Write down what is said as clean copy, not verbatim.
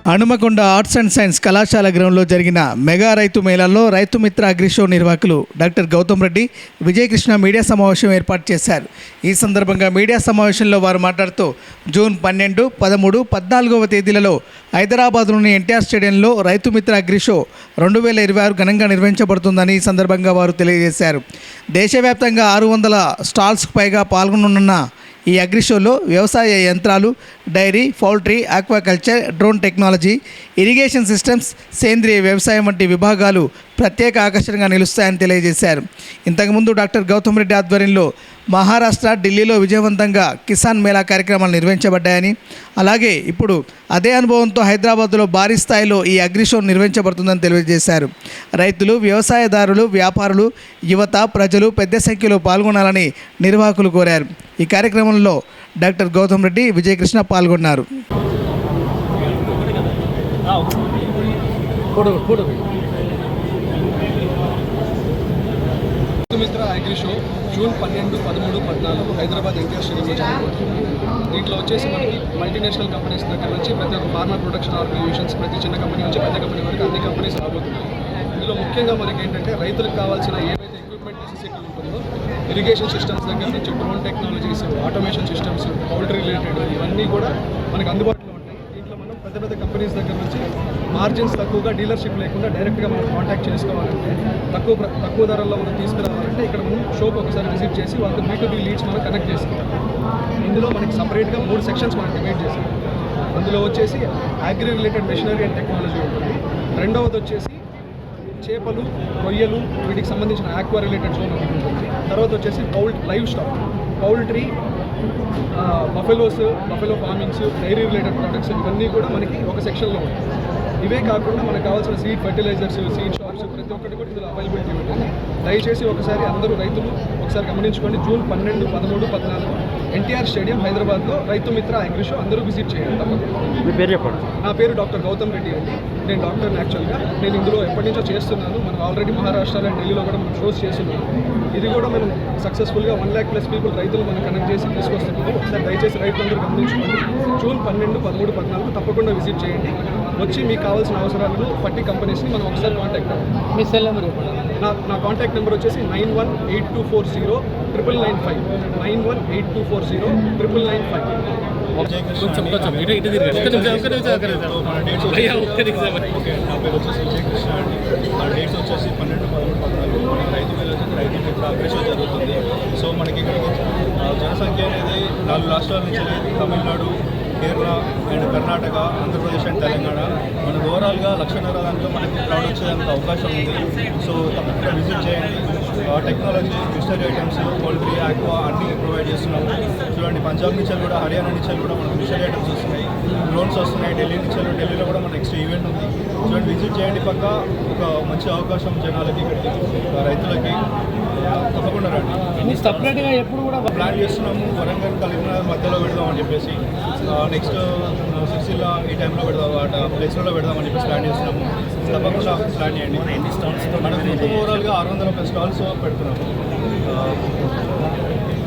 Hanumakonda arts and science కళాశాల గ్రౌండ్లో జరిగిన మెగా రైతు మేళాలో రైతు మిత్ర అగ్రిషో నిర్వాహకులు డాక్టర్ గౌతమ్ రెడ్డి, విజయకృష్ణ మీడియా సమావేశం ఏర్పాటు చేశారు. ఈ సందర్భంగా మీడియా సమావేశంలో వారు మాట్లాడుతూ జూన్ 12, 13, 14వ తేదీలలో హైదరాబాద్లోని ఎన్టీఆర్ స్టేడియంలో రైతు మిత్ర అగ్రిషో 2026 ఘనంగా నిర్వహించబడుతుందని ఈ సందర్భంగా వారు తెలియజేశారు. దేశవ్యాప్తంగా 600 స్టాల్స్కు పైగా పాల్గొననున్న ఈ అగ్రిషోలో వ్యవసాయ యంత్రాలు, dairy, poultry, aquaculture, drone technology, irrigation systems, సేంద్రియ వ్యవసాయం వంటి విభాగాలు ప్రత్యేక ఆకర్షణగా నిలుస్తాయని తెలియజేశారు. ఇంతకుముందు డాక్టర్ గౌతమ్ రెడ్డి ఆధ్వర్యంలో మహారాష్ట్ర, ఢిల్లీలో విజయవంతంగా కిసాన్ మేళా కార్యక్రమాలు నిర్వహించబడ్డాయని, అలాగే ఇప్పుడు అదే అనుభవంతో హైదరాబాద్లో భారీ స్థాయిలో ఈ అగ్రిషో నిర్వహించబడుతుందని తెలియజేశారు. రైతులు, వ్యవసాయదారులు, వ్యాపారులు, యువత, ప్రజలు పెద్ద సంఖ్యలో పాల్గొనాలని నిర్వాహకులు కోరారు. ఈ కార్యక్రమంలో డాక్టర్ గౌతమ్ రెడ్డి, విజయకృష్ణ పాల్గొన్నారు. మిత్ర అగ్రిషో జూన్ 12, 13, 14 హైదరాబాద్ ఎన్టీఆర్ స్టేడియంలో జరగబోతుంది. దీంట్లో వచ్చేసి మనకి మల్టీనేషనల్ కంపెనీస్ దగ్గర నుంచి ప్రతి ఒక్క ఫార్మర్ ప్రొడక్షన్ ఆర్గనైజేషన్స్, ప్రతి చిన్న కంపెనీ నుంచి పెద్ద కంపెనీ వరకు అన్ని కంపెనీస్ రాబోతున్నాయి. ఇందులో ముఖ్యంగా మనకి ఏంటంటే రైతులకు కావాల్సిన ఏవైతే ఎక్విప్మెంట్ నెసెసిటీ ఉంటుందో, ఇరిగేషన్ సిస్టమ్స్ దగ్గర నుంచి drone technologies, automation systems, poultry related ఇవన్నీ కూడా మనకు అందుబాటులో ఉంటాయి. దీంట్లో మనం పెద్ద పెద్ద కంపెనీస్ దగ్గర నుంచి మార్జిన్స్ తక్కువగా, డీలర్షిప్ లేకుండా డైరెక్ట్గా మనం కాంటాక్ట్ చేసుకోవాలంటే, తక్కువ ధరల్లో మనం తీసుకురావాలంటే ఇక్కడ మనం షోకి ఒకసారి విజిట్ చేసి వాళ్ళతో B2B లీడ్స్ మనం కనెక్ట్ చేసుకుంటాం. ఇందులో మనకి సపరేట్గా 3 సెక్షన్స్ మనం డివైడ్ చేసాం. అందులో వచ్చేసి agri related machinery and technology ఉంటుంది. రెండవది వచ్చేసి చేపలు, రొయ్యలు, వీటికి సంబంధించిన ఆక్వా రిలేటెడ్ జోన్ ఒకటి ఉంటుంది. తర్వాత వచ్చేసి livestock, poultry, buffalo farmings, dairy related products ఇవన్నీ కూడా మనకి ఒక సెక్షన్లో ఉంటాయి. ఇవే కాకుండా మనకు కావాల్సిన సీడ్ ఫర్టిలైజర్స్, సీడ్ షాప్స్ ప్రతి ఒక్కటి కూడా ఇందులో అవైలబిలిటీ ఉంటుంది. దయచేసి ఒకసారి అందరూ రైతులు ఒకసారి గమనించుకోండి. జూన్ 12, 13, 14 ఎన్టీఆర్ స్టేడియం హైదరాబాద్లో రైతు మిత్ర అగ్రిషో అందరూ విజిట్ చేయండి. మీ పేరు చెప్పండి. నా పేరు డాక్టర్ గౌతమ్ రెడ్డి అండి. నేను డాక్టర్ని యాక్చువల్గా. నేను ఇందులో ఎప్పటి నుంచో చేస్తున్నాను. మనం ఆల్రెడీ మహారాష్ట్రలో అండ్ ఢిల్లీలో కూడా మనం షోస్ చేస్తున్నాము. ఇది కూడా మనం సక్సెస్ఫుల్గా 1,00,000+ పీపుల్ రైతులు మనం కనెక్ట్ చేసి తీసుకొస్తున్నాము. ఒకసారి దయచేసి రైతులందరూ గమనించుకోండి. జూన్ 12, 13, 14 తప్పకుండా విజిట్ చేయండి. వచ్చి మీకు కావాల్సిన అవసరాలను పట్టి కంపెనీస్ని మనం ఒకసారి కాంటాక్ట్ అవ్వండి. మీ సెల్ నెంబర్ నా కాంటాక్ట్ నెంబర్ వచ్చేసి 9182409995 9182409995. కొంచెం ఇటు తిరగండి. నా పేరు వచ్చేసి విజయకృష్ణ అండి. మన డేట్స్ వచ్చేసి 12, 13, 14 మనకి రైతు మిత్ర అగ్రిషో జరుగుతుంది. సో మనకి ఇక్కడికి జనసంఖ్య అనేది 4 రాష్ట్రాల నుంచి, తమిళనాడు, కేరళ అండ్ కర్ణాటక, ఆంధ్రప్రదేశ్ అండ్ తెలంగాణ. మనకు ఓవరాల్గా 1,50,000 దాంట్లో మనకి క్రౌడ్ వచ్చేంత అవకాశం ఉంది. సో తప్పకుండా విజిట్ చేయండి. Technology, machinery items, poultry, aqua అన్నీ ప్రొవైడ్ చేస్తున్నాము. చూడండి, పంజాబ్ నుంచి కూడా, హర్యానా నుంచి కూడా మనకు మిషనరీ ఐటమ్స్ వస్తున్నాయి, డ్రోన్స్ వస్తున్నాయి. ఢిల్లీలో కూడా మన నెక్స్ట్ ఈవెంట్ ఉంది. చూడండి, విజిట్ చేయండి. పక్క ఒక మంచి అవకాశం జనాలకి, ఇక్కడికి రైతులకి తప్పకుండా రండి. సపరేట్గా ఎప్పుడు కూడా ప్లాన్ చేస్తున్నాము. వరంగల్, కరీంనగర్ మధ్యలో పెడదామని చెప్పేసి, నెక్స్ట్ సిరిసిల్ల ఈ టైంలో పెడదాం, ప్లేస్లో పెడదామని చెప్పేసి ప్లాన్ చేస్తున్నాము. తప్పకుండా ప్లాన్ చేయండి. మనకు ఓవరాల్గా 600+ స్టాల్స్ పెడుతున్నాము.